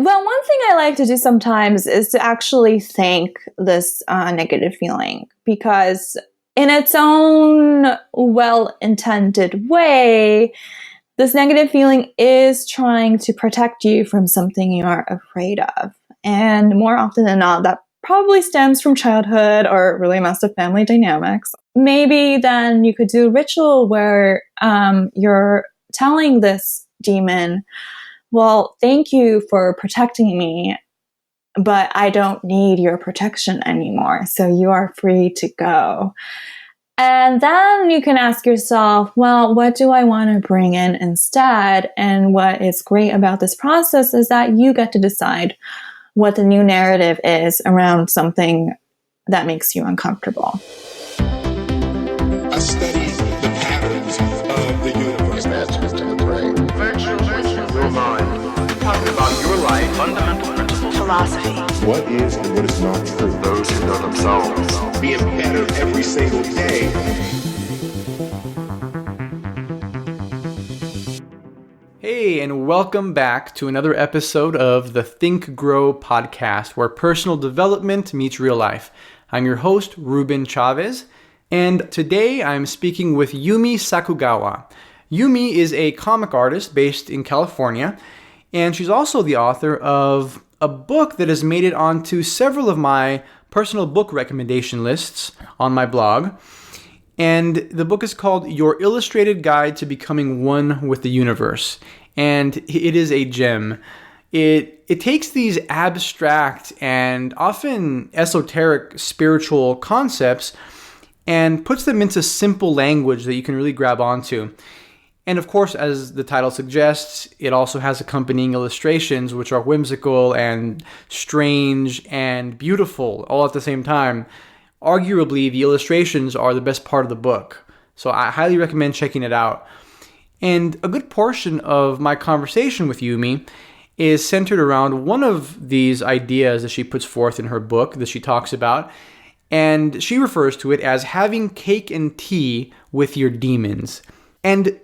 Well, one thing I like to do sometimes is to actually thank this negative feeling, because in its own well-intended way, this negative feeling is trying to protect you from something you are afraid of. And more often than not, that probably stems from childhood or really messed up family dynamics. Maybe then you could do a ritual where you're telling this demon, well, thank you for protecting me, but I don't need your protection anymore. So you are free to go. And then you can ask yourself, well, what do I want to bring in instead? And what is great about this process is that you get to decide what the new narrative is around something that makes you uncomfortable. I study the patterns of the universe. Masters to the brain. Virtual your mind. Talking about your life, fundamental principles, philosophy. What is and what is not true. Those who know themselves. Being better every single day. Hey, and welcome back to another episode of the Think Grow podcast, where personal development meets real life. I'm your host, Ruben Chavez, and today I'm speaking with Yumi Sakugawa. Yumi is a comic artist based in California, and she's also the author of a book that has made it onto several of my personal book recommendation lists on my blog. And the book is called Your Illustrated Guide to Becoming One with the Universe. And it is a gem. It takes these abstract and often esoteric spiritual concepts and puts them into simple language that you can really grab onto. And of course, as the title suggests, it also has accompanying illustrations, which are whimsical and strange and beautiful all at the same time. Arguably, the illustrations are the best part of the book. So I highly recommend checking it out. And a good portion of my conversation with Yumi is centered around one of these ideas that she puts forth in her book that she talks about. And she refers to it as having cake and tea with your demons. And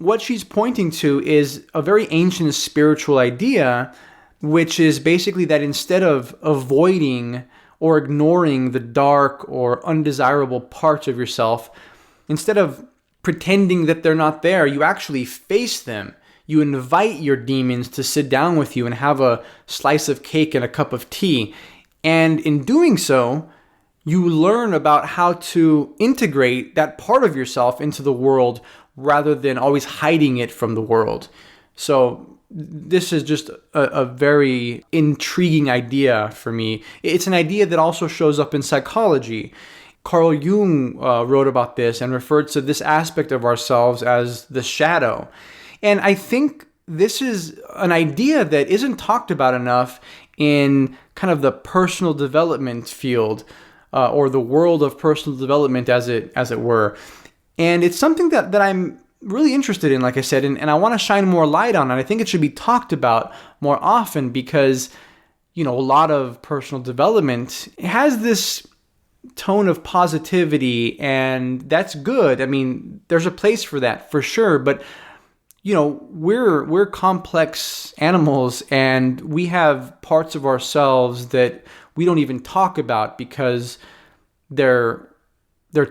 what she's pointing to is a very ancient spiritual idea, which is basically that instead of avoiding or ignoring the dark or undesirable parts of yourself, instead of pretending that they're not there, you actually face them. You invite your demons to sit down with you and have a slice of cake and a cup of tea. And in doing so, you learn about how to integrate that part of yourself into the world rather than always hiding it from the world. So this is just a very intriguing idea for me. It's an idea that also shows up in psychology. Carl Jung wrote about this and referred to this aspect of ourselves as the shadow. And I think this is an idea that isn't talked about enough in kind of the personal development field or the world of personal development as it were. And it's something that I'm really interested in, like I said, and I want to shine more light on it. I think it should be talked about more often because, a lot of personal development has this tone of positivity, and that's good. I mean, there's a place for that for sure, but we're complex animals, and we have parts of ourselves that we don't even talk about because they're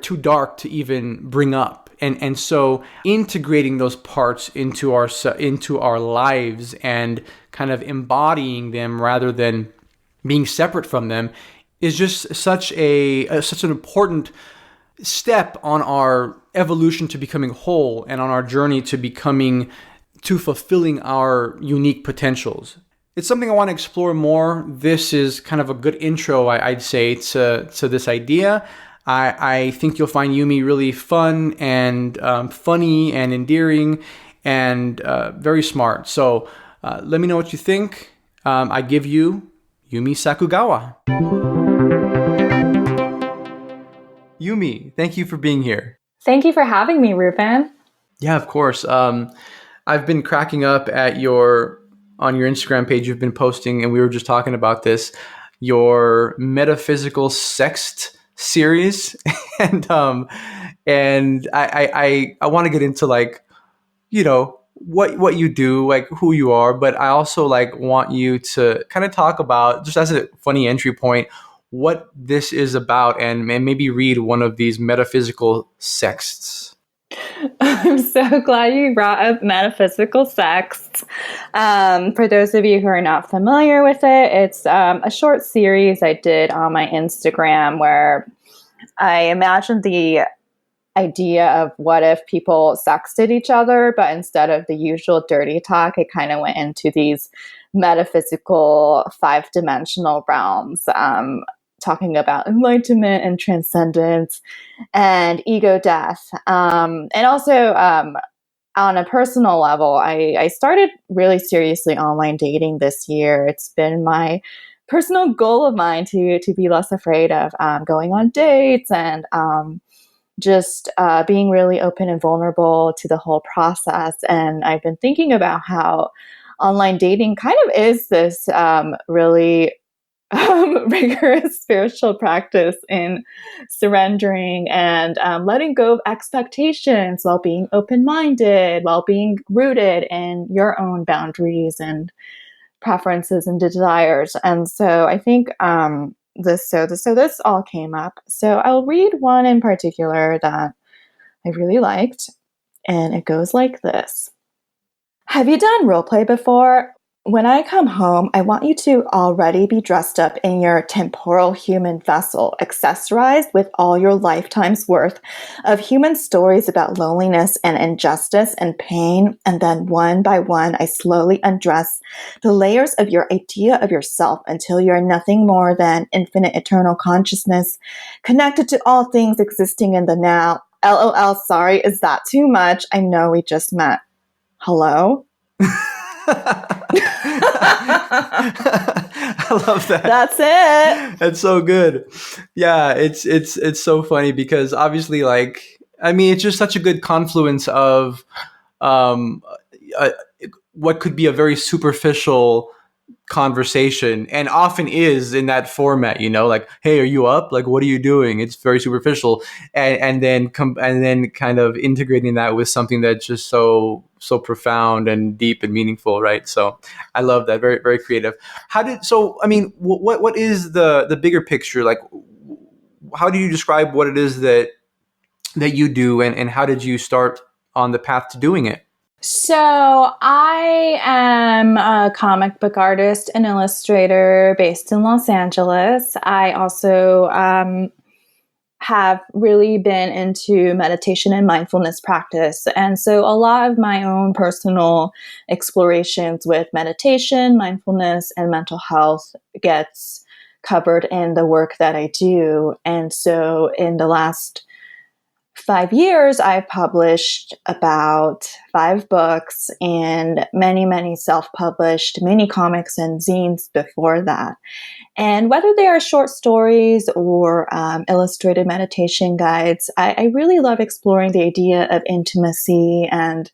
too dark to even bring up. And so integrating those parts into our lives and kind of embodying them rather than being separate from them is just such an important step on our evolution to becoming whole and on our journey to fulfilling our unique potentials. It's something I want to explore more. This is kind of a good intro, I'd say, to this idea. I think you'll find Yumi really fun and funny and endearing and very smart. So let me know what you think. I give you Yumi Sakugawa. Yumi, thank you for being here. Thank you for having me, Ruben. Yeah, of course. I've been cracking up at on your Instagram page you've been posting, and we were just talking about this, your Metaphysical Sex series. and I want to get into what you do, like who you are, but I also like want you to kind of talk about, just as a funny entry point, what this is about, and maybe read one of these metaphysical texts. I'm so glad you brought up Metaphysical Sex. For those of you who are not familiar with it, it's a short series I did on my Instagram where I imagined the idea of what if people sexted each other, but instead of the usual dirty talk, it kind of went into these metaphysical 5-dimensional realms, talking about enlightenment and transcendence and ego death. And also, on a personal level, I started really seriously online dating this year. It's been my personal goal of mine to be less afraid of going on dates and just being really open and vulnerable to the whole process. And I've been thinking about how online dating kind of is this really rigorous spiritual practice in surrendering and letting go of expectations while being open-minded, while being rooted in your own boundaries and preferences and desires. And so I think this all came up. So I'll read one in particular that I really liked, and it goes like this. Have you done roleplay before? When I come home, I want you to already be dressed up in your temporal human vessel, accessorized with all your lifetime's worth of human stories about loneliness and injustice and pain, and then one by one, I slowly undress the layers of your idea of yourself until you're nothing more than infinite eternal consciousness, connected to all things existing in the now. LOL, sorry, is that too much? I know we just met. Hello? I love that. That's it. That's so good. Yeah, it's so funny because obviously, like, I mean, it's just such a good confluence of um, uh, what could be a very superficial conversation, and often is in that format, like, hey, are you up, like, what are you doing? It's very superficial, and then kind of integrating that with something that's just so profound and deep and meaningful, right? So I love that. Very, very creative. I mean, what is the bigger picture, like, how do you describe what it is that you do, and how did you start on the path to doing it? So I am a comic book artist and illustrator based in Los Angeles. I also have really been into meditation and mindfulness practice. And so a lot of my own personal explorations with meditation, mindfulness, and mental health gets covered in the work that I do. And so in the last 5 years, I've published about 5 books and many, many self-published mini comics and zines before that. And whether they are short stories or illustrated meditation guides, I really love exploring the idea of intimacy and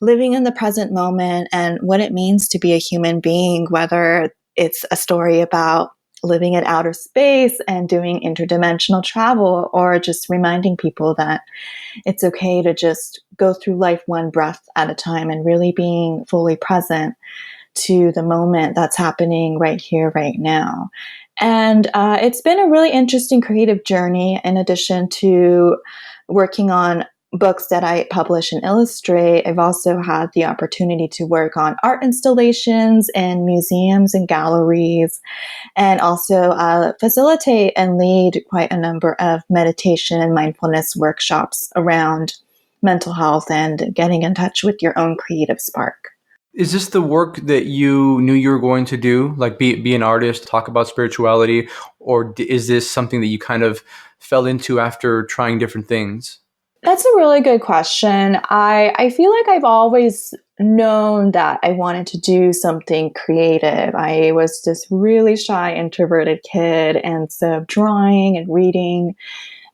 living in the present moment and what it means to be a human being, whether it's a story about living in outer space and doing interdimensional travel, or just reminding people that it's okay to just go through life one breath at a time and really being fully present to the moment that's happening right here, right now. And it's been a really interesting creative journey. In addition to working on books that I publish and illustrate, I've also had the opportunity to work on art installations in museums and galleries, and also facilitate and lead quite a number of meditation and mindfulness workshops around mental health and getting in touch with your own creative spark. Is this the work that you knew you were going to do, like be an artist, talk about spirituality, or is this something that you kind of fell into after trying different things? That's a really good question. I feel like I've always known that I wanted to do something creative. I was this really shy, introverted kid, and so drawing and reading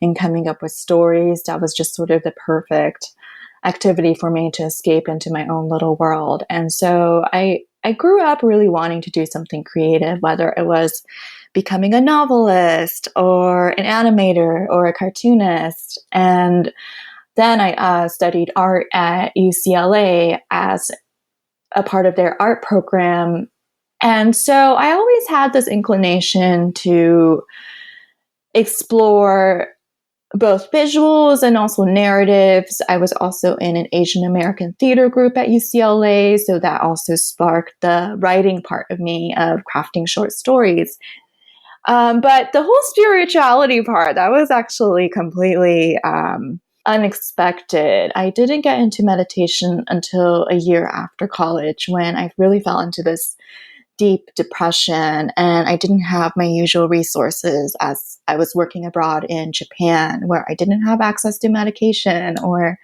and coming up with stories, that was just sort of the perfect activity for me to escape into my own little world. And so I grew up really wanting to do something creative, whether it was becoming a novelist or an animator or a cartoonist. And then I studied art at UCLA as a part of their art program. And so I always had this inclination to explore both visuals and also narratives. I was also in an Asian American theater group at UCLA, so that also sparked the writing part of me of crafting short stories. But the whole spirituality part, that was actually completely unexpected. I didn't get into meditation until a year after college when I really fell into this deep depression, and I didn't have my usual resources as I was working abroad in Japan, where I didn't have access to medication or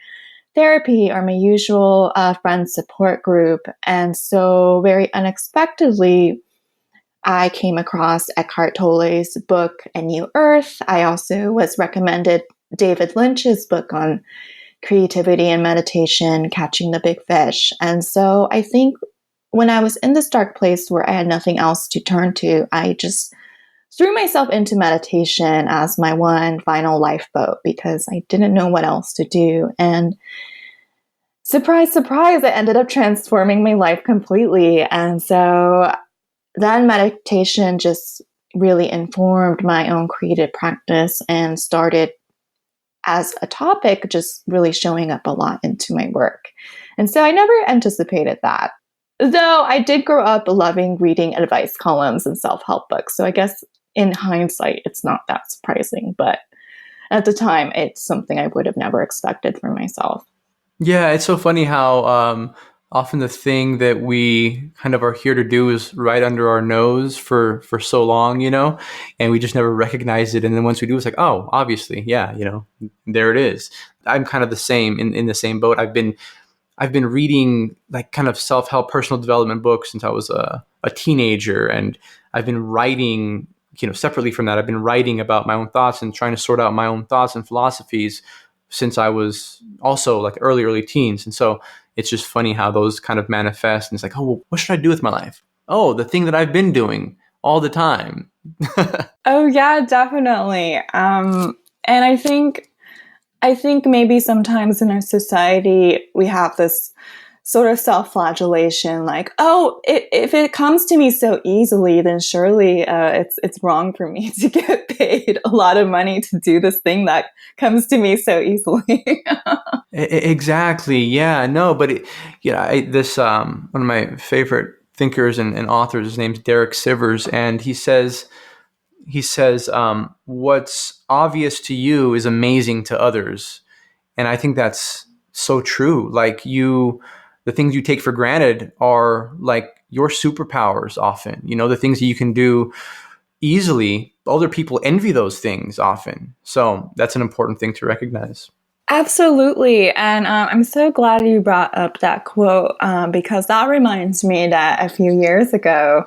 therapy or my usual friend support group. And so very unexpectedly, I came across Eckhart Tolle's book, A New Earth. I also was recommended David Lynch's book on creativity and meditation, Catching the Big Fish. And so I think when I was in this dark place where I had nothing else to turn to, I just threw myself into meditation as my one final lifeboat because I didn't know what else to do. And surprise, surprise, it ended up transforming my life completely. And so then meditation just really informed my own creative practice and started as a topic just really showing up a lot into my work. And so I never anticipated that. Though I did grow up loving reading advice columns and self-help books. So I guess in hindsight, it's not that surprising. But at the time, it's something I would have never expected for myself. Yeah, it's so funny how often the thing that we kind of are here to do is right under our nose for so long, and we just never recognize it. And then once we do, it's like, oh, obviously, yeah, there it is. I'm kind of the same in the same boat. I've been reading like kind of self-help personal development books since I was a teenager. And I've been writing, separately from that, I've been writing about my own thoughts and trying to sort out my own thoughts and philosophies since I was also like early teens. And so it's just funny how those kind of manifest. And it's like, oh, well, what should I do with my life? Oh, the thing that I've been doing all the time. Oh, yeah, definitely. And I think maybe sometimes in our society, we have this sort of self-flagellation, like, oh, if it comes to me so easily, then surely it's wrong for me to get paid a lot of money to do this thing that comes to me so easily. Exactly. Yeah. No, but this one of my favorite thinkers and authors, his name's Derek Sivers, and he says, what's obvious to you is amazing to others. And I think that's so true. Like the things you take for granted are like your superpowers often, the things that you can do easily. Other people envy those things often. So that's an important thing to recognize. Absolutely. And I'm so glad you brought up that quote because that reminds me that a few years ago,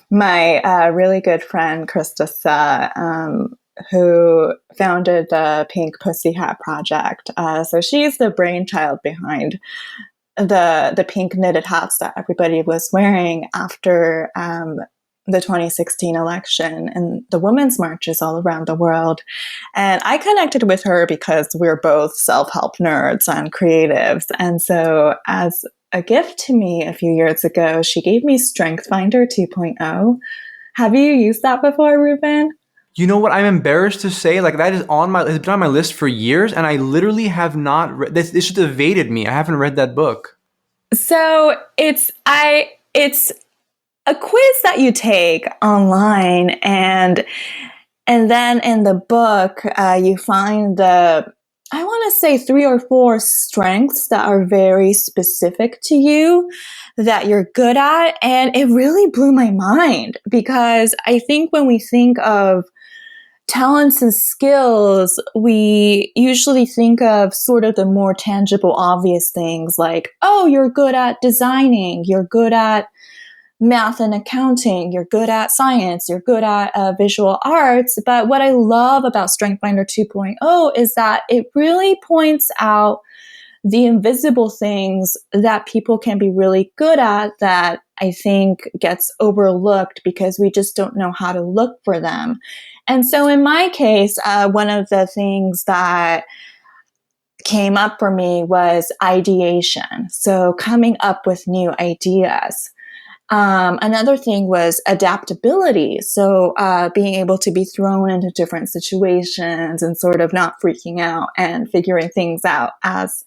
my really good friend, Krista, who founded the Pink Pussy Hat Project. So she's the brainchild behind the pink knitted hats that everybody was wearing after the 2016 election and the women's marches all around the world. And I connected with her because we're both self-help nerds and creatives. And so as a gift to me a few years ago, she gave me Strength Finder 2.0. Have you used that before, Ruben? You know what? I'm embarrassed to say, like that is it's been on my list for years, and I literally have not read this. This just evaded me. I haven't read that book. So it's a quiz that you take online, and then in the book you find I want to say 3 or 4 strengths that are very specific to you that you're good at, and it really blew my mind because I think when we think of talents and skills, we usually think of sort of the more tangible, obvious things like, oh, you're good at designing, you're good at math and accounting, you're good at science, you're good at visual arts. But what I love about StrengthsFinder 2.0 is that it really points out the invisible things that people can be really good at that I think gets overlooked because we just don't know how to look for them. And so in my case, one of the things that came up for me was ideation. So coming up with new ideas. Another thing was adaptability. So being able to be thrown into different situations and sort of not freaking out and figuring things out as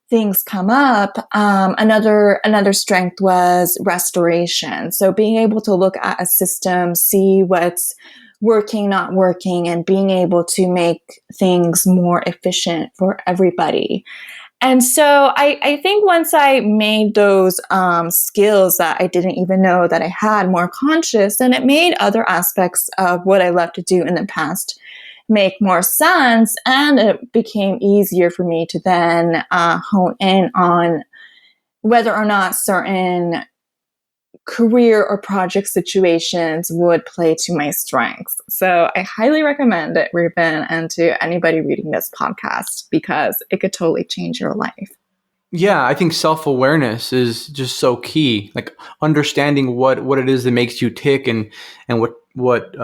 things come up. Another strength was restoration. So being able to look at a system, see what's working, not working, and being able to make things more efficient for everybody. And so I think once I made those skills that I didn't even know that I had more conscious, then it made other aspects of what I love to do in the past make more sense. And it became easier for me to then hone in on whether or not certain career or project situations would play to my strengths. So I highly recommend it, Ruben, and to anybody reading this podcast, because it could totally change your life. Yeah, I think self-awareness is just so key. Like understanding what it is that makes you tick and what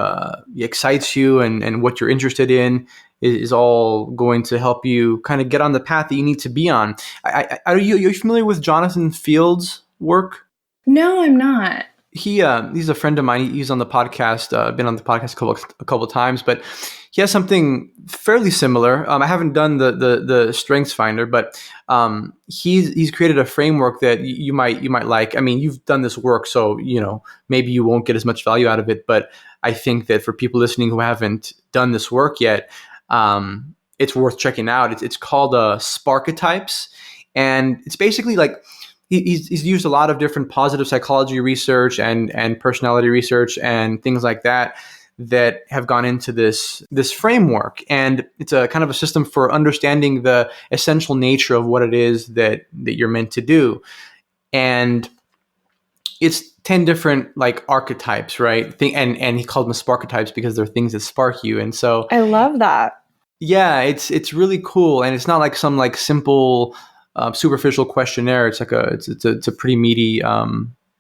excites you and what you're interested in is all going to help you kind of get on the path that you need to be on. Are you familiar with Jonathan Field's work? No, I'm not. He's a friend of mine. He's on the podcast, been on the podcast a couple of times, but he has something fairly similar. I haven't done the Strengths Finder, but he's created a framework that you might like. I mean, you've done this work, so maybe you won't get as much value out of it. But I think that for people listening who haven't done this work yet, it's worth checking out. It's called Sparketypes, and it's basically like. He's used a lot of different positive psychology research and personality research and things like that have gone into this framework. And it's a kind of a system for understanding the essential nature of what it is that you're meant to do. And it's 10 different like archetypes, right? And he called them Sparketypes because they're things that spark you. And so I love that. Yeah, it's really cool. And it's not like some like simple superficial questionnaire. It's like it's a pretty meaty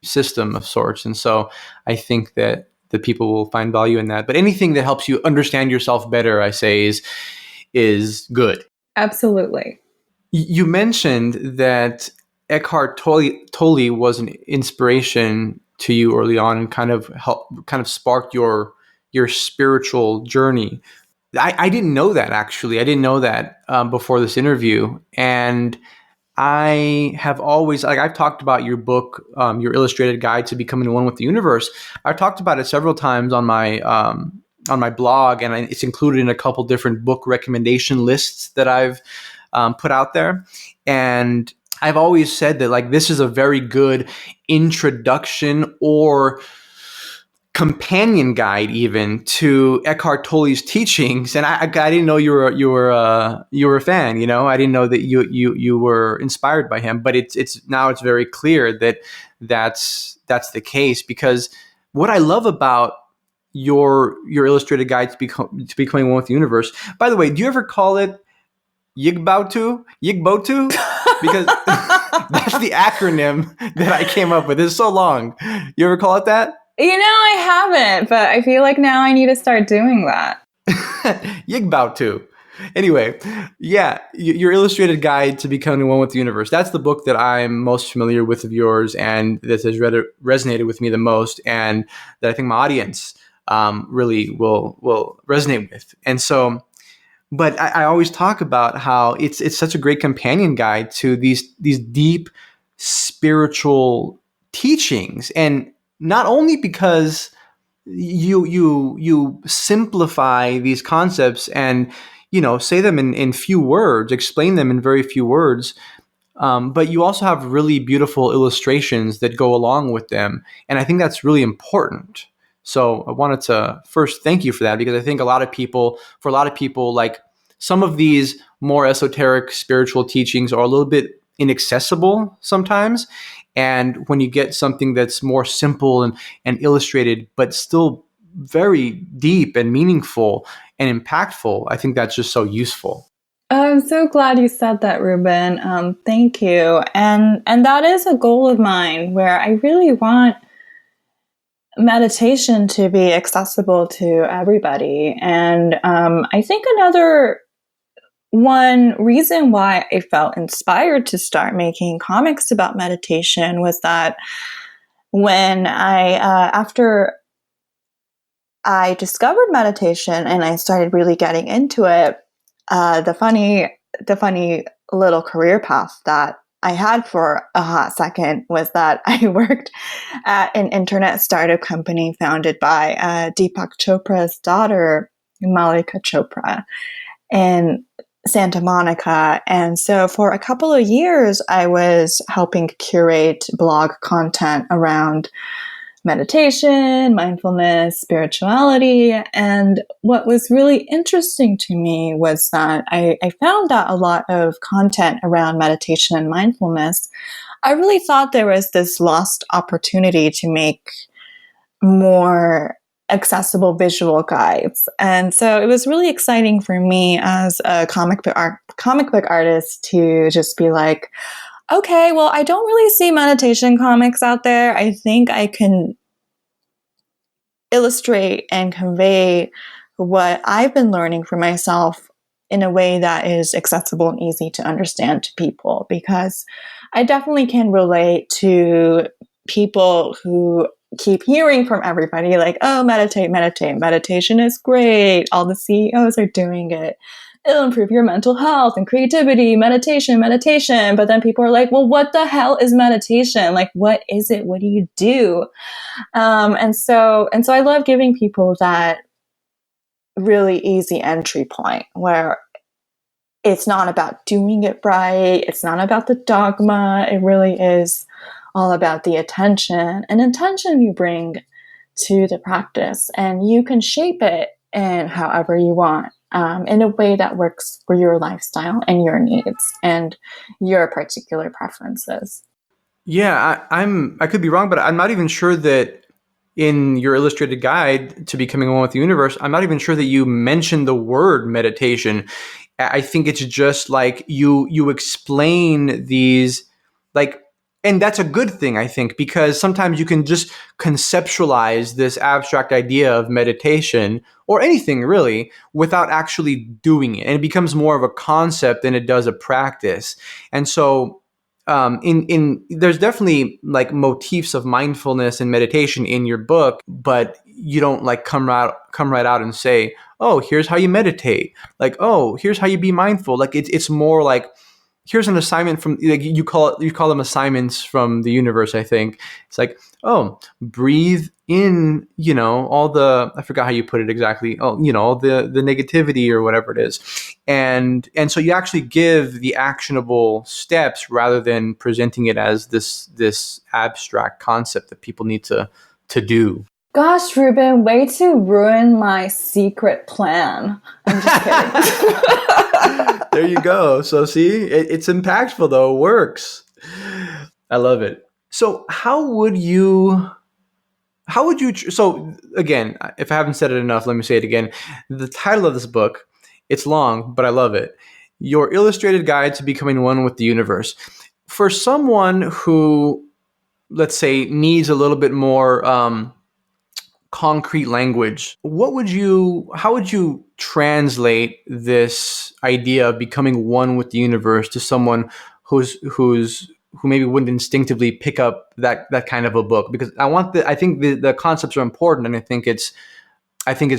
system of sorts, and so I think that people will find value in that. But anything that helps you understand yourself better, I say, is good. Absolutely. You mentioned that Eckhart Tolle was an inspiration to you early on, and kind of sparked your spiritual journey. I didn't know that, actually. I didn't know that before this interview, and I have always, like, I've talked about your book, your illustrated guide to becoming one with the universe. I've talked about it several times on my blog, and it's included in a couple different book recommendation lists that I've put out there. And I've always said that, like, this is a very good introduction or companion guide even to Eckhart Tolle's teachings. And I didn't know you were a fan. I didn't know that you were inspired by him. But it's very clear that that's the case, because what I love about your illustrated guide to becoming one with the universe. By the way, do you ever call it Yigbotu? Because that's the acronym that I came up with. It's so long. You ever call it that? I haven't, but I feel like now I need to start doing that. Yigbotu. Anyway, yeah, your illustrated guide to becoming one with the universe. That's the book that I'm most familiar with of yours, and that has resonated with me the most, and that I think my audience really will resonate with. And so, but I always talk about how it's such a great companion guide to these deep spiritual teachings, and not only because you simplify these concepts and say them in few words, explain them in very few words, but you also have really beautiful illustrations that go along with them, and I think that's really important. So I wanted to first thank you for that, because I think for a lot of people, like, some of these more esoteric spiritual teachings are a little bit inaccessible sometimes. And when you get something that's more simple and illustrated, but still very deep and meaningful and impactful, I think that's just so useful. I'm so glad you said that, Ruben. Thank you. And that is a goal of mine, where I really want meditation to be accessible to everybody. And I think another one reason why I felt inspired to start making comics about meditation was that when after I discovered meditation and I started really getting into it, the funny little career path that I had for a hot second was that I worked at an internet startup company founded by Deepak Chopra's daughter, Malika Chopra, in Santa Monica. And so for a couple of years, I was helping curate blog content around meditation, mindfulness, spirituality. And what was really interesting to me was that I found that a lot of content around meditation and mindfulness, I really thought there was this lost opportunity to make more accessible visual guides. And so it was really exciting for me as a comic book artist to just be like, okay, well, I don't really see meditation comics out there. I think I can illustrate and convey what I've been learning for myself in a way that is accessible and easy to understand to people, because I definitely can relate to people who keep hearing from everybody like, oh, meditate, meditate. Meditation is great. All the CEOs are doing it. It'll improve your mental health and creativity, meditation, meditation. But then people are like, well, what the hell is meditation? Like, what is it? What do you do? And so I love giving people that really easy entry point where it's not about doing it right. It's not about the dogma. It really is all about the attention and intention you bring to the practice. And you can shape it in however you want, in a way that works for your lifestyle and your needs and your particular preferences. Yeah, I could be wrong, but I'm not even sure that in your illustrated guide to becoming one with the universe, I'm not even sure that you mentioned the word meditation. I think it's just like you explain these, like, and that's a good thing, I think, because sometimes you can just conceptualize this abstract idea of meditation or anything really without actually doing it. And it becomes more of a concept than it does a practice. And so there's definitely like motifs of mindfulness and meditation in your book, but you don't like come right out and say, oh, here's how you meditate. Like, oh, here's how you be mindful. Like it's more like, here's an assignment from, like, you call them assignments from the universe, I think. It's like, oh, breathe in, all the, I forgot how you put it exactly. Oh, all the negativity or whatever it is. And so you actually give the actionable steps rather than presenting it as this abstract concept that people need to do. Gosh, Ruben, way to ruin my secret plan. I'm just kidding. There you go. So see, it's impactful though. It works. I love it. So so again, if I haven't said it enough, let me say it again. The title of this book, it's long, but I love it. Your Illustrated Guide to Becoming One with the Universe. For someone who, let's say, needs a little bit more concrete language, how would you translate this idea of becoming one with the universe to someone who maybe wouldn't instinctively pick up that kind of a book? Because I think the concepts are important, and I think it's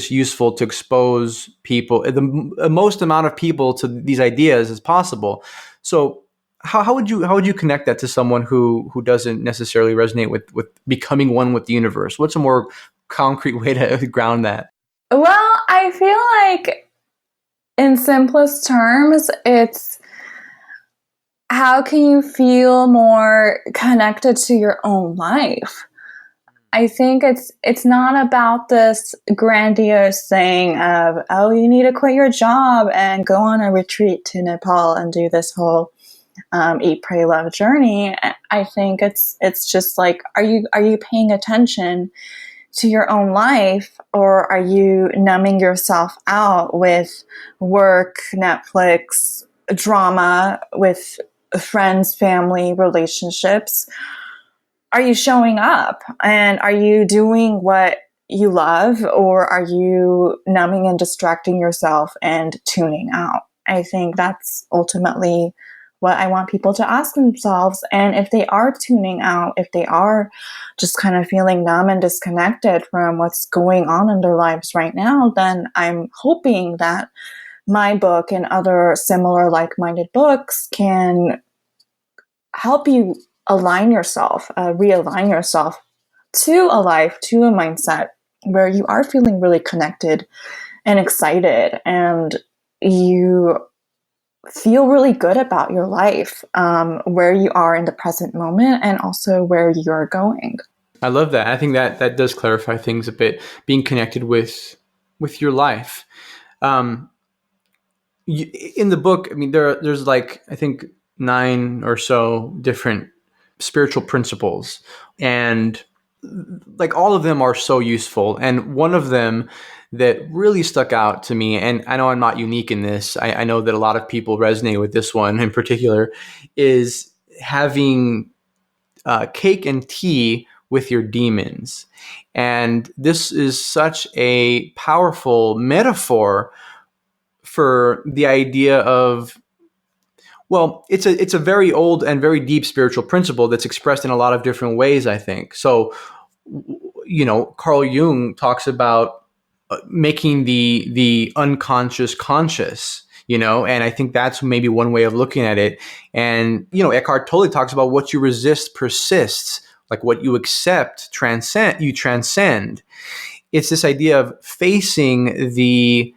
useful to expose people, the most amount of people, to these ideas as possible. So how would you connect that to someone who doesn't necessarily resonate with becoming one with the universe? What's a more concrete way to ground that? Well, I feel like in simplest terms, it's how can you feel more connected to your own life? I think it's not about this grandiose thing of, oh, you need to quit your job and go on a retreat to Nepal and do this whole eat, pray, love journey. I think it's just like, are you paying attention to your own life, or are you numbing yourself out with work, Netflix, drama, with friends, family, relationships? Are you showing up, and are you doing what you love, or are you numbing and distracting yourself and tuning out? I think that's ultimately what I want people to ask themselves. And if they are tuning out, if they are just kind of feeling numb and disconnected from what's going on in their lives right now, then I'm hoping that my book and other similar like-minded books can help you align yourself, realign yourself to a life, to a mindset where you are feeling really connected and excited, and you feel really good about your life, where you are in the present moment and also where you're going. I love that. I think that does clarify things a bit, being connected with your life. In the book, I mean, there's like, I think 9 or so different spiritual principles, and like all of them are so useful. And one of them that really stuck out to me, and I know I'm not unique in this, I know that a lot of people resonate with this one in particular, is having cake and tea with your demons. And this is such a powerful metaphor for the idea of, well, it's a very old and very deep spiritual principle that's expressed in a lot of different ways, I think. So, Carl Jung talks about making the unconscious conscious, and I think that's maybe one way of looking at it. And, Eckhart Tolle talks about what you resist persists, like what you accept you transcend. It's this idea of facing the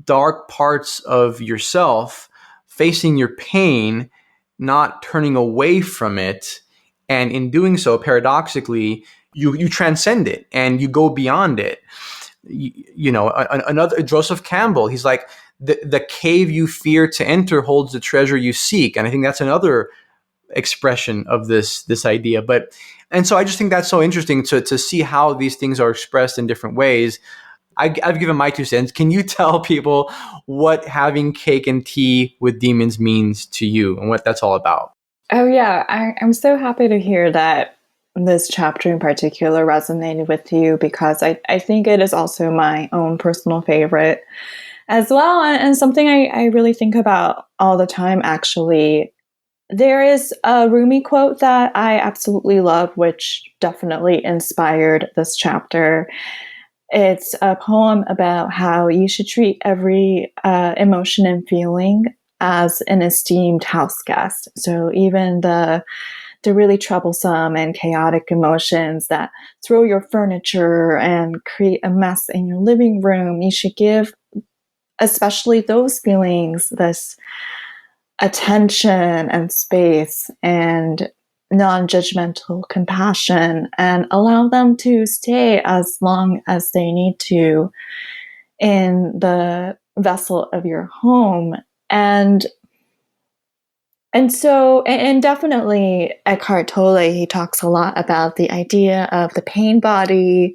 dark parts of yourself, facing your pain, not turning away from it. And in doing so, paradoxically, you transcend it and you go beyond it. Another Joseph Campbell, he's like, the cave you fear to enter holds the treasure you seek. And I think that's another expression of this idea. And so I just think that's so interesting to see how these things are expressed in different ways. I've given my 2 cents. Can you tell people what having cake and tea with demons means to you and what that's all about? Oh, yeah. I'm so happy to hear that this chapter in particular resonated with you, because I think it is also my own personal favorite as well, and something I really think about all the time, actually. There is a Rumi quote that I absolutely love, which definitely inspired this chapter. It's a poem about how you should treat every emotion and feeling as an esteemed house guest. So even the really troublesome and chaotic emotions that throw your furniture and create a mess in your living room, you should give, especially those feelings, this attention and space and non-judgmental compassion, and allow them to stay as long as they need to in the vessel of your home. And definitely Eckhart Tolle, he talks a lot about the idea of the pain body,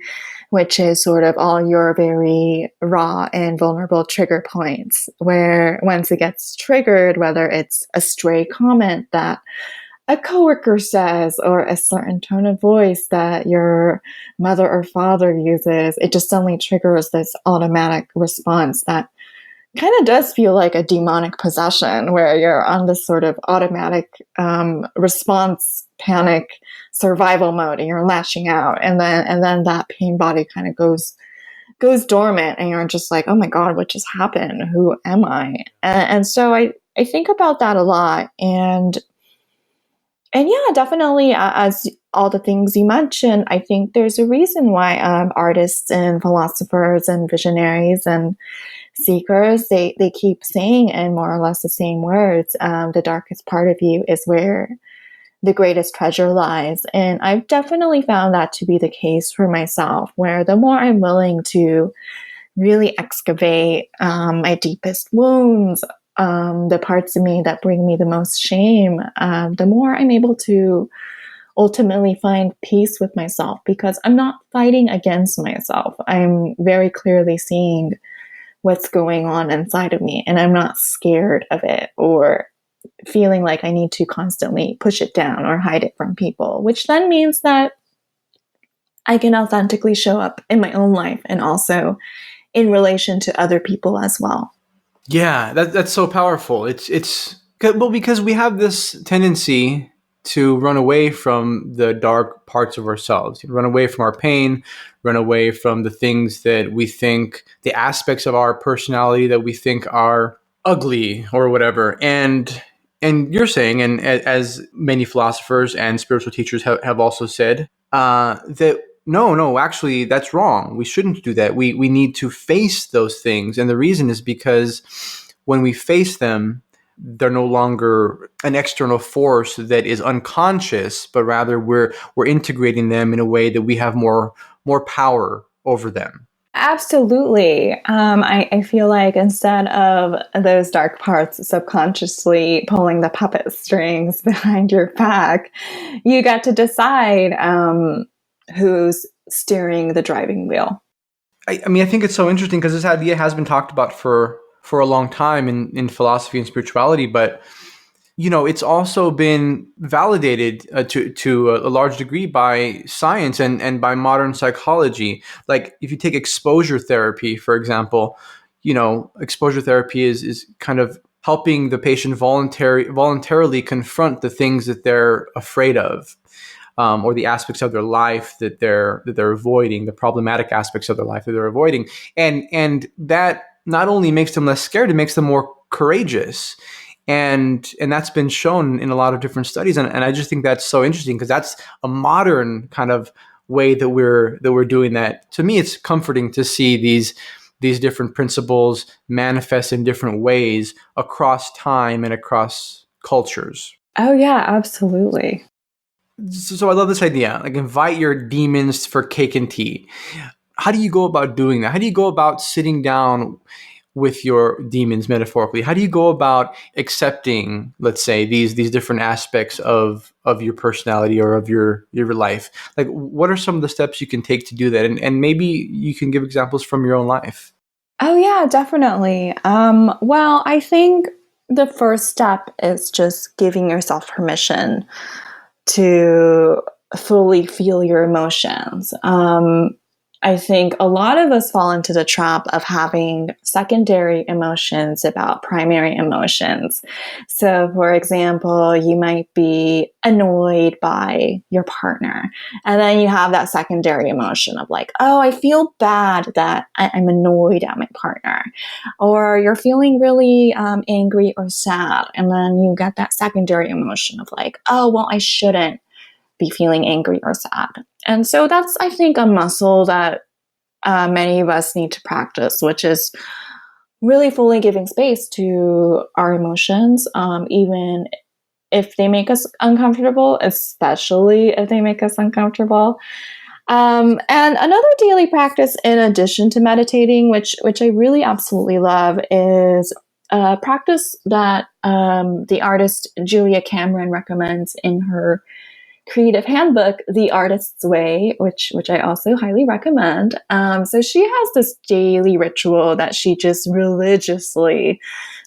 which is sort of all your very raw and vulnerable trigger points, where once it gets triggered, whether it's a stray comment that a coworker says or a certain tone of voice that your mother or father uses, it just suddenly triggers this automatic response that kind of does feel like a demonic possession, where you're on this sort of automatic response, panic, survival mode, and you're lashing out, and then that pain body kind of goes dormant, and you're just like, oh my god, what just happened? Who am I? And so I think about that a lot, and yeah, definitely, as all the things you mentioned, I think there's a reason why artists and philosophers and visionaries and seekers, they keep saying in more or less the same words, the darkest part of you is where the greatest treasure lies. And I've definitely found that to be the case for myself, where the more I'm willing to really excavate my deepest wounds, the parts of me that bring me the most shame, the more I'm able to ultimately find peace with myself, because I'm not fighting against myself. I'm very clearly seeing what's going on inside of me, and I'm not scared of it or feeling like I need to constantly push it down or hide it from people, which then means that I can authentically show up in my own life and also in relation to other people as well. Yeah, that's so powerful. Well, because we have this tendency to run away from the dark parts of ourselves, run away from our pain, run away from the things that we think, the aspects of our personality that we think are ugly or whatever. And you're saying, and as many philosophers and spiritual teachers have also said, that no, actually, that's wrong. We shouldn't do that. We need to face those things. And the reason is because when we face them, they're no longer an external force that is unconscious, but rather we're integrating them in a way that we have more power over them. Absolutely. I feel like instead of those dark parts subconsciously pulling the puppet strings behind your back, you get to decide who's steering the driving wheel. I mean, I think it's so interesting because this idea has been talked about for a long time in philosophy and spirituality, but it's also been validated to a large degree by science and by modern psychology. Like if you take exposure therapy, for example, exposure therapy is kind of helping the patient voluntarily confront the things that they're afraid of. Or the aspects of their life that they're avoiding, the problematic aspects of their life that they're avoiding, and that not only makes them less scared, it makes them more courageous, and that's been shown in a lot of different studies, and I just think that's so interesting because that's a modern kind of way that we're doing that. To me, it's comforting to see these different principles manifest in different ways across time and across cultures. Oh yeah, absolutely. So I love this idea, like invite your demons for cake and tea. How do you go about doing that? How do you go about sitting down with your demons metaphorically? How do you go about accepting, let's say, these different aspects of your personality or of your life? Like, what are some of the steps you can take to do that? And maybe you can give examples from your own life. Oh yeah, definitely. Well, I think the first step is just giving yourself permission to fully feel your emotions. I think a lot of us fall into the trap of having secondary emotions about primary emotions. So, for example, you might be annoyed by your partner, and then you have that secondary emotion of like, oh, I feel bad that I'm annoyed at my partner. Or you're feeling really angry or sad, and then you get that secondary emotion of like, oh, well, I shouldn't be feeling angry or sad. And so that's, I think, a muscle that many of us need to practice, which is really fully giving space to our emotions, even if they make us uncomfortable, especially if they make us uncomfortable. And another daily practice, in addition to meditating, which I really absolutely love, is a practice that the artist Julia Cameron recommends in her creative handbook, The Artist's Way, which I also highly recommend. So she has this daily ritual that she just religiously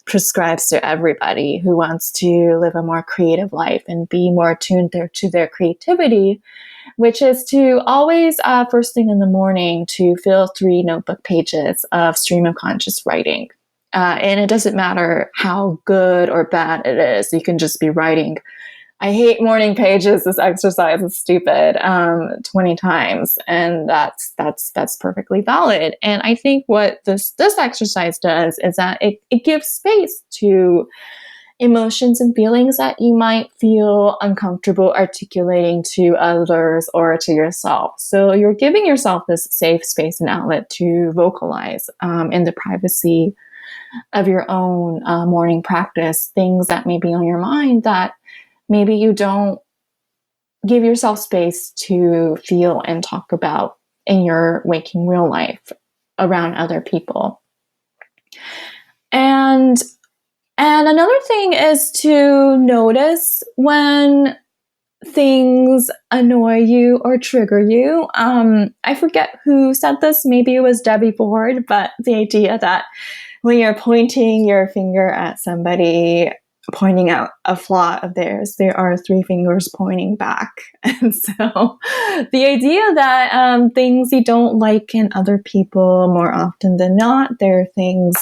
prescribes to everybody who wants to live a more creative life and be more attuned to their creativity, which is to always, first thing in the morning, to fill 3 notebook pages of stream of conscious writing. And it doesn't matter how good or bad it is. You can just be writing, I hate morning pages. This exercise is stupid, 20 times. And that's perfectly valid. And I think what this exercise does is that it gives space to emotions and feelings that you might feel uncomfortable articulating to others or to yourself. So you're giving yourself this safe space and outlet to vocalize in the privacy of your own morning practice, things that may be on your mind that maybe you don't give yourself space to feel and talk about in your waking real life around other people. And another thing is to notice when things annoy you or trigger you. I forget who said this. Maybe it was Debbie Ford, but the idea that when you're pointing your finger at somebody, pointing out a flaw of theirs, there are 3 fingers pointing back. And so the idea that things you don't like in other people, more often than not, they're things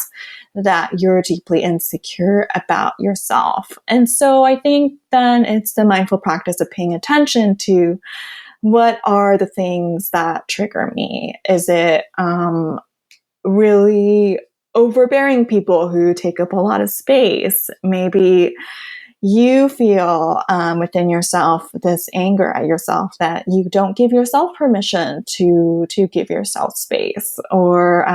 that you're deeply insecure about yourself. And so I think then it's the mindful practice of paying attention to what are the things that trigger me. Is it really overbearing people who take up a lot of space? Maybe you feel within yourself this anger at yourself that you don't give yourself permission to give yourself space, or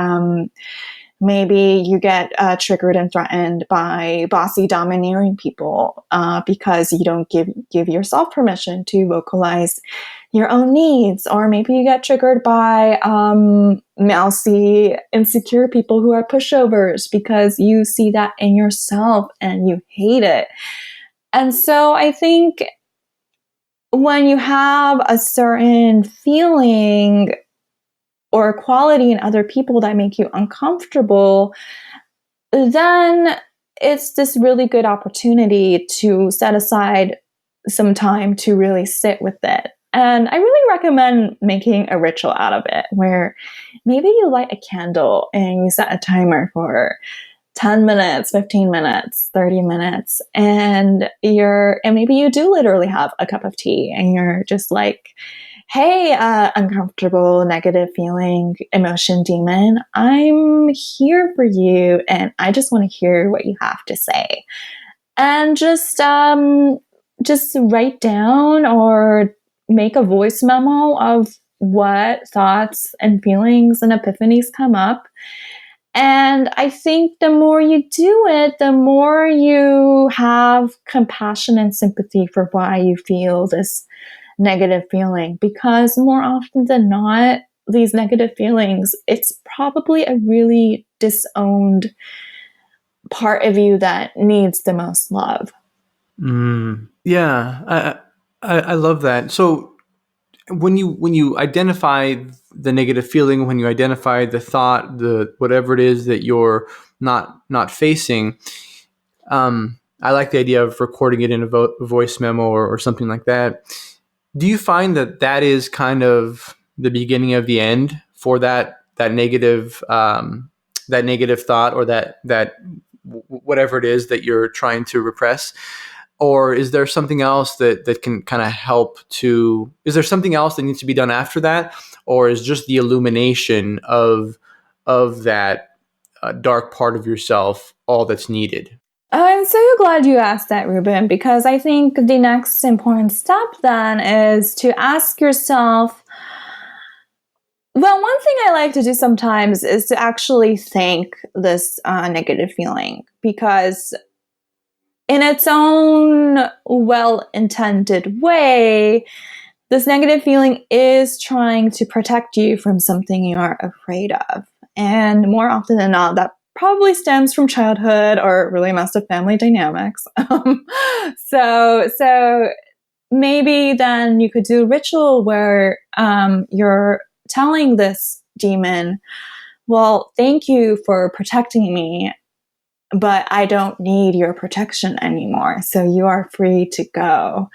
maybe you get triggered and threatened by bossy, domineering people because you don't give yourself permission to vocalize your own needs. Or maybe you get triggered by mousy, insecure people who are pushovers because you see that in yourself and you hate it. And so I think when you have a certain feeling or quality in other people that make you uncomfortable, then it's this really good opportunity to set aside some time to really sit with it. And I really recommend making a ritual out of it, where maybe you light a candle and you set a timer for 10 minutes, 15 minutes, 30 minutes, and maybe you do literally have a cup of tea and you're just like, hey, uncomfortable, negative feeling, emotion demon, I'm here for you and I just want to hear what you have to say. And just write down or make a voice memo of what thoughts and feelings and epiphanies come up. And I think the more you do it, the more you have compassion and sympathy for why you feel this negative feeling. Because more often than not, these negative feelings, it's probably a really disowned part of you that needs the most love. Yeah, I love that. So when you identify the negative feeling, when you identify the thought, the whatever it is that you're not facing, I like the idea of recording it in a voice memo or something like that. Do you find that is kind of the beginning of the end for that negative thought, or that whatever it is that you're trying to repress? Or is there something else that can kind of help to, is there something else that needs to be done after that? Or is just the illumination of that dark part of yourself all that's needed? I'm so glad you asked that, Ruben, because I think the next important step then is to ask yourself, well, one thing I like to do sometimes is to actually thank this negative feeling, because in its own well-intended way, this negative feeling is trying to protect you from something you are afraid of. And more often than not, that probably stems from childhood or really messed up family dynamics. So maybe then you could do a ritual where you're telling this demon, well, thank you for protecting me, but I don't need your protection anymore. So you are free to go.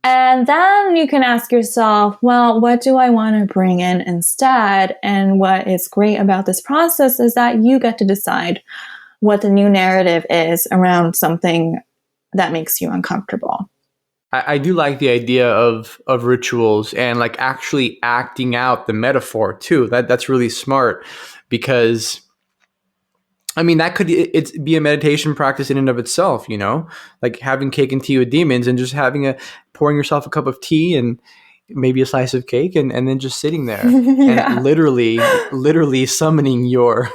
And then you can ask yourself, well, what do I want to bring in instead? And what is great about this process is that you get to decide what the new narrative is around something that makes you uncomfortable. I do like the idea of rituals and like actually acting out the metaphor too. That's really smart, because I mean, that could be a meditation practice in and of itself, like having cake and tea with demons and just pouring yourself a cup of tea and maybe a slice of cake and then just sitting there and literally summoning your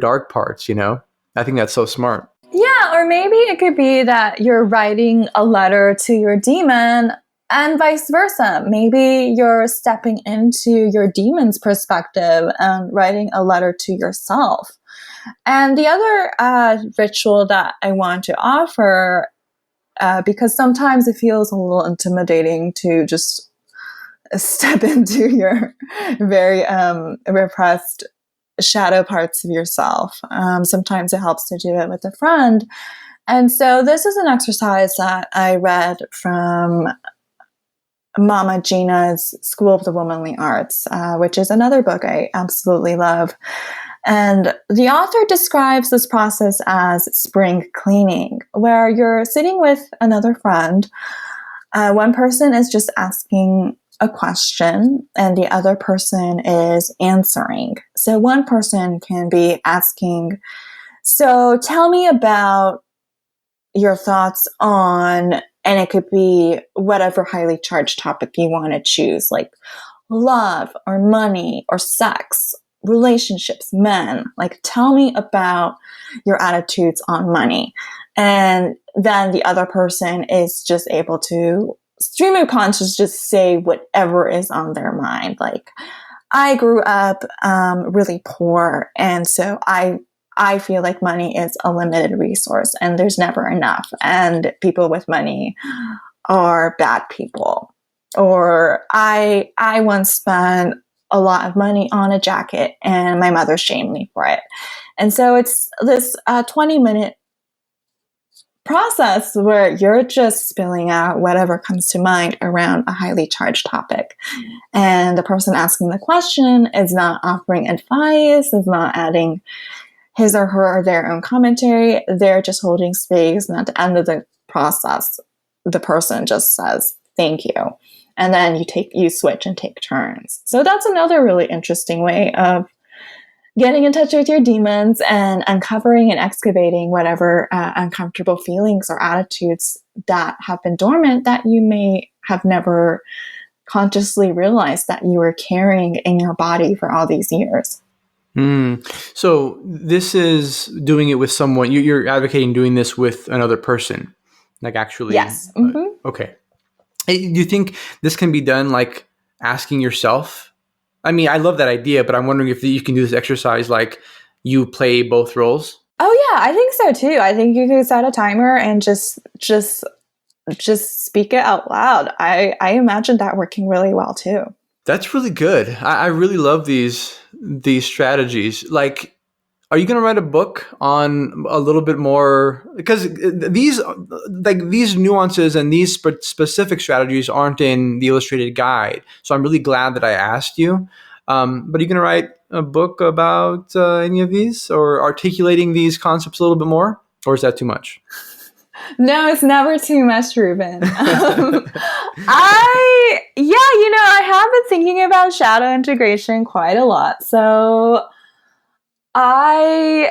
dark parts, I think that's so smart. Yeah, or maybe it could be that you're writing a letter to your demon and vice versa. Maybe you're stepping into your demon's perspective and writing a letter to yourself. And the other ritual that I want to offer, because sometimes it feels a little intimidating to just step into your very repressed shadow parts of yourself. Sometimes it helps to do it with a friend. And so this is an exercise that I read from Mama Gina's School of the Womanly Arts, which is another book I absolutely love. And the author describes this process as spring cleaning, where you're sitting with another friend. One person is just asking a question and the other person is answering. So one person can be asking, so tell me about your thoughts on, and it could be whatever highly charged topic you want to choose, like love or money or sex, relationships, men. Like, tell me about your attitudes on money. And then the other person is just able to stream of conscious just say whatever is on their mind. Like, I grew up really poor, and so I feel like money is a limited resource and there's never enough, and people with money are bad people. Or I once spent a lot of money on a jacket and my mother shamed me for it. And so it's this 20-minute process where you're just spilling out whatever comes to mind around a highly charged topic. And the person asking the question is not offering advice, is not adding his or her or their own commentary. They're just holding space. And at the end of the process, the person just says, thank you. And then you switch and take turns. So that's another really interesting way of getting in touch with your demons and uncovering and excavating whatever uncomfortable feelings or attitudes that have been dormant that you may have never consciously realized that you were carrying in your body for all these years. So this is doing it with someone, you're advocating doing this with another person, like actually. Yes. Okay. Do you think this can be done like asking yourself? I mean, I love that idea, but I'm wondering if you can do this exercise, like you play both roles. Oh yeah, I think so too. I think you could set a timer and just speak it out loud. I imagine that working really well too. That's really good. I really love these strategies. Like, are you going to write a book on a little bit more? Because these nuances and these specific strategies aren't in the illustrated guide. So I'm really glad that I asked you. But are you going to write a book about any of these or articulating these concepts a little bit more? Or is that too much? No, it's never too much, Ruben. I have been thinking about shadow integration quite a lot. So I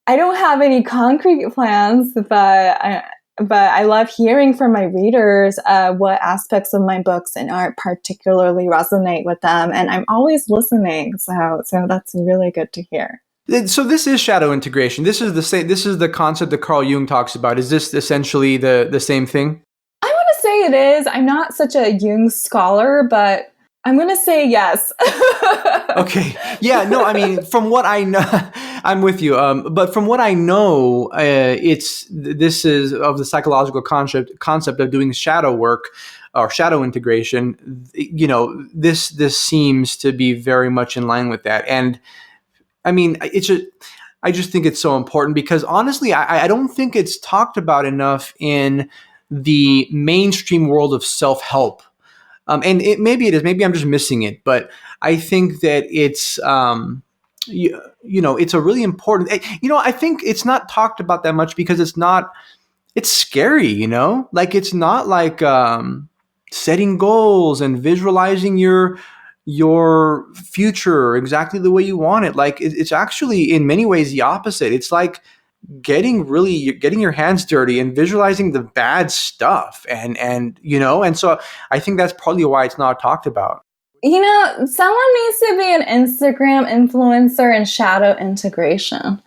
don't have any concrete plans, but I love hearing from my readers what aspects of my books and art particularly resonate with them, and I'm always listening. So that's really good to hear. So this is shadow integration. This is the concept that Carl Jung talks about. Is this essentially the same thing? I want to say it is. I'm not such a Jung scholar, but I'm going to say yes. Okay. Yeah, no, I mean, from what I know, I'm with you. But from what I know, this is of the psychological concept of doing shadow work or shadow integration. You know, this seems to be very much in line with that. And I mean, I just think it's so important because honestly, I don't think it's talked about enough in the mainstream world of self-help. And maybe it is. Maybe I'm just missing it. But I think that it's, it's a really important. I think it's not talked about that much because it's scary. Like it's not like setting goals and visualizing your future exactly the way you want it. Like it's actually in many ways the opposite. It's like getting your hands dirty and visualizing the bad stuff and so I think that's probably why it's not talked about. Someone needs to be an Instagram influencer in shadow integration.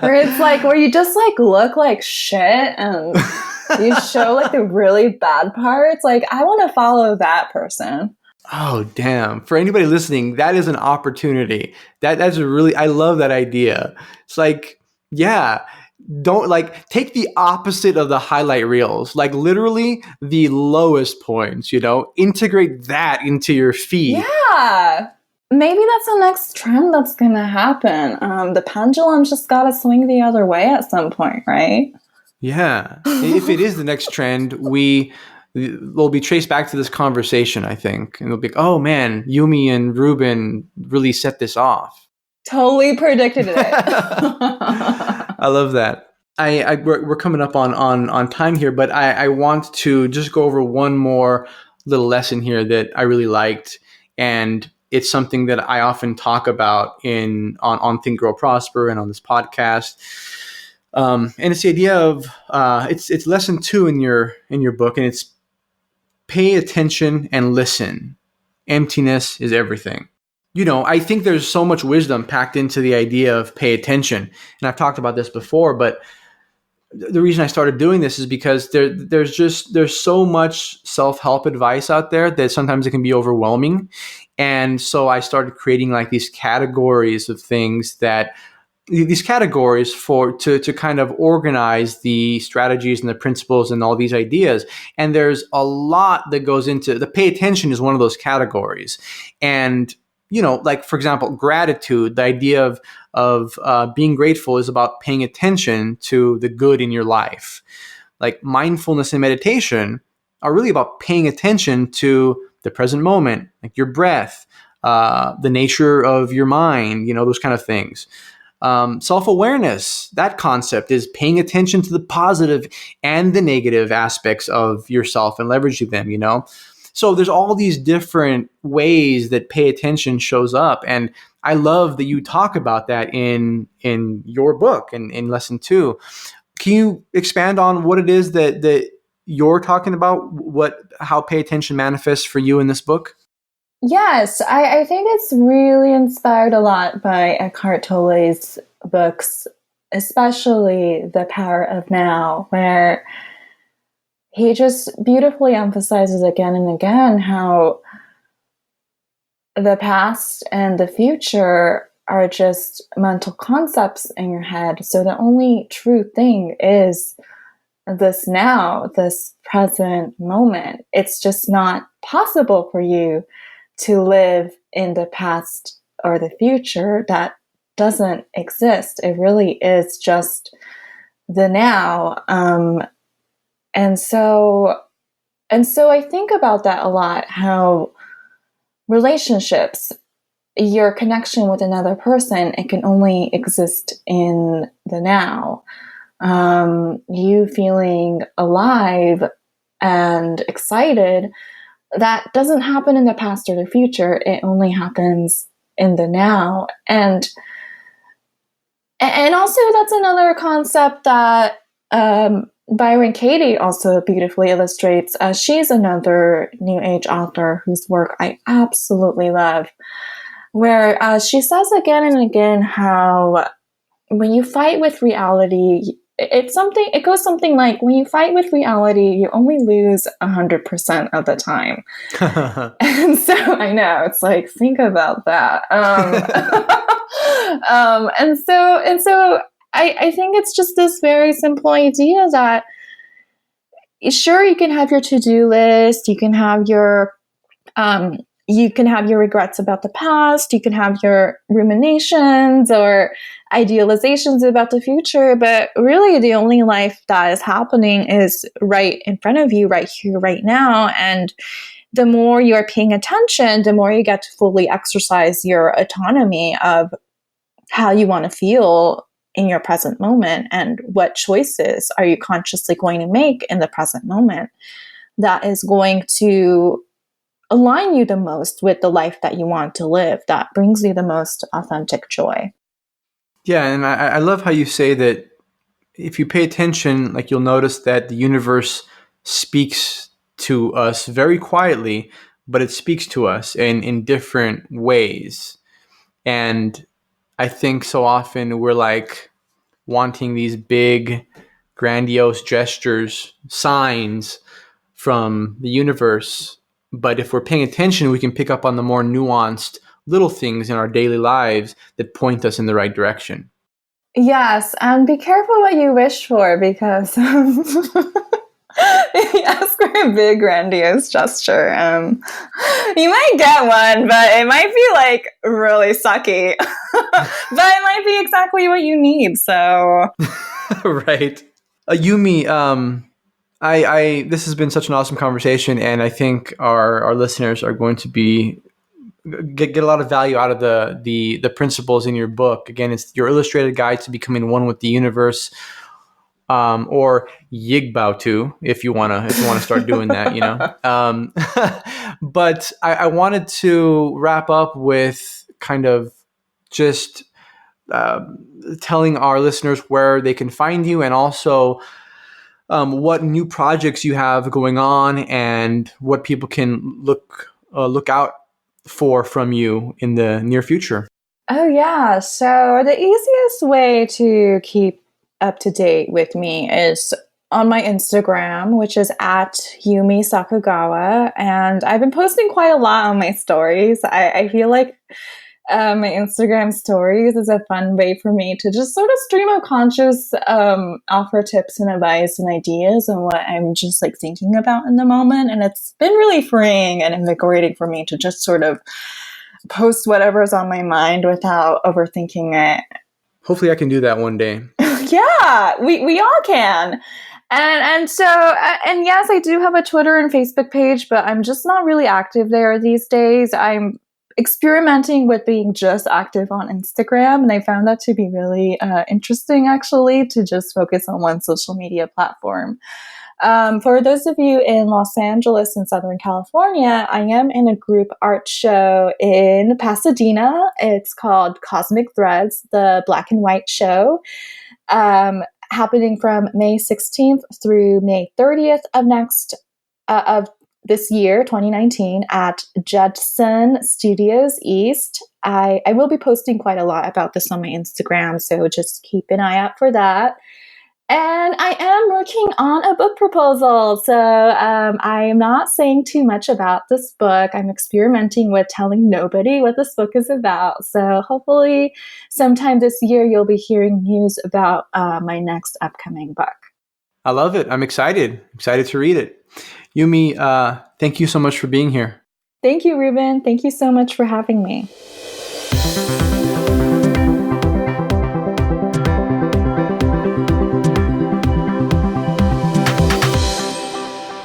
where you just like look like shit and you show like the really bad parts. Like I want to follow that person. Oh, damn. For anybody listening, that is an opportunity. That's I love that idea. It's like, yeah, don't take the opposite of the highlight reels, like literally the lowest points, integrate that into your feed. Yeah. Maybe that's the next trend that's going to happen. The pendulum just got to swing the other way at some point, right? Yeah. If it is the next trend, will be traced back to this conversation, I think. And they'll be like, oh man, Yumi and Ruben really set this off. Totally predicted it. I love that. We're coming up on time here, but I want to just go over one more little lesson here that I really liked, and it's something that I often talk about on Think Grow Prosper and on this podcast. And it's the idea of it's lesson 2 in your book, and it's pay attention and listen. Emptiness is everything. I think there's so much wisdom packed into the idea of pay attention, and I've talked about this before, but the reason I started doing this is because there's so much self-help advice out there that sometimes it can be overwhelming. And so I started creating like these categories of things to kind of organize the strategies and the principles and all these ideas. And there's a lot that goes into the pay attention is one of those categories. And like for example, gratitude, the idea of being grateful is about paying attention to the good in your life. Like mindfulness and meditation are really about paying attention to the present moment, like your breath, the nature of your mind, those kind of things. Self-awareness, that concept is paying attention to the positive and the negative aspects of yourself and leveraging them. So there's all these different ways that pay attention shows up. And I love that you talk about that in your book and in lesson 2. Can you expand on what it is that you're talking about, how pay attention manifests for you in this book? Yes, I think it's really inspired a lot by Eckhart Tolle's books, especially The Power of Now, where he just beautifully emphasizes again and again how the past and the future are just mental concepts in your head. So the only true thing is this now, this present moment. It's just not possible for you to live in the past or the future. That doesn't exist. It really is just the now. And so I think about that a lot, how relationships, your connection with another person, it can only exist in the now. You feeling alive and excited, that doesn't happen in the past or the future. It only happens in the now. And also that's another concept that Byron Katie also beautifully illustrates. She's another New Age author whose work I absolutely love, where she says again and again how when you fight with reality, it goes something like, when you fight with reality, you only lose 100% of the time. And so I know, it's like, think about that. And so I think it's just this very simple idea that sure, you can have your to-do list, you can have your regrets about the past, you can have your ruminations or idealizations about the future, but really the only life that is happening is right in front of you, right here, right now. And the more you're paying attention, the more you get to fully exercise your autonomy of how you want to feel in your present moment, and what choices are you consciously going to make in the present moment that is going to align you the most with the life that you want to live, that brings you the most authentic joy. Yeah, and I love how you say that if you pay attention, like you'll notice that the universe speaks to us very quietly, but it speaks to us in different ways. And I think so often we're like wanting these big, grandiose gestures, signs from the universe. But if we're paying attention, we can pick up on the more nuanced little things in our daily lives that point us in the right direction. Yes, and be careful what you wish for, because if you ask for a big, grandiose gesture, you might get one, but it might be like really sucky. But it might be exactly what you need. So, Right, Yumi. This has been such an awesome conversation, and I think our listeners are going to be get a lot of value out of the principles in your book. Again, it's your illustrated guide to becoming one with the universe, or Yigbao too, if you wanna start doing that, But I wanted to wrap up with kind of just telling our listeners where they can find you, and also what new projects you have going on, and what people can look out for from you in the near future. Oh, yeah. So the easiest way to keep up to date with me is on my Instagram, which is at Yumi Sakugawa. And I've been posting quite a lot on my stories. I feel like my Instagram stories is a fun way for me to just sort of stream of conscious, offer tips and advice and ideas on what I'm just like thinking about in the moment. And it's been really freeing and invigorating for me to just sort of post whatever's on my mind without overthinking it. Hopefully I can do that one day. Yeah, we all can. And so, and yes, I do have a Twitter and Facebook page, but I'm just not really active there these days. I'm experimenting with being just active on Instagram, and I found that to be really interesting, actually, to just focus on one social media platform. For those of you in Los Angeles and Southern California, I am in a group art show in Pasadena. It's called Cosmic Threads, the Black and White Show, happening from May 16th through May 30th of this year, 2019, at Judson Studios East. I will be posting quite a lot about this on my Instagram, so just keep an eye out for that. And I am working on a book proposal. So I am not saying too much about this book. I'm experimenting with telling nobody what this book is about. So hopefully sometime this year, you'll be hearing news about my next upcoming book. I love it. I'm excited to read it. Yumi, thank you so much for being here. Thank you, Ruben. Thank you so much for having me.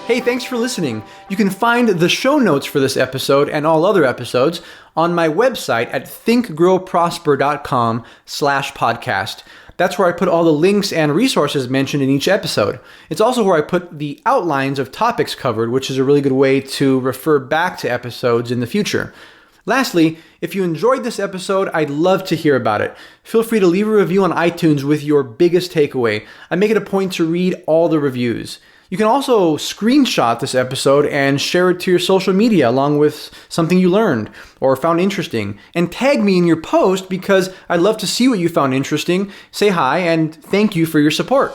Hey, thanks for listening. You can find the show notes for this episode and all other episodes on my website at thinkgrowprosper.com/podcast. That's where I put all the links and resources mentioned in each episode. It's also where I put the outlines of topics covered, which is a really good way to refer back to episodes in the future. Lastly, if you enjoyed this episode, I'd love to hear about it. Feel free to leave a review on iTunes with your biggest takeaway. I make it a point to read all the reviews. You can also screenshot this episode and share it to your social media along with something you learned or found interesting. And tag me in your post because I'd love to see what you found interesting. Say hi and thank you for your support.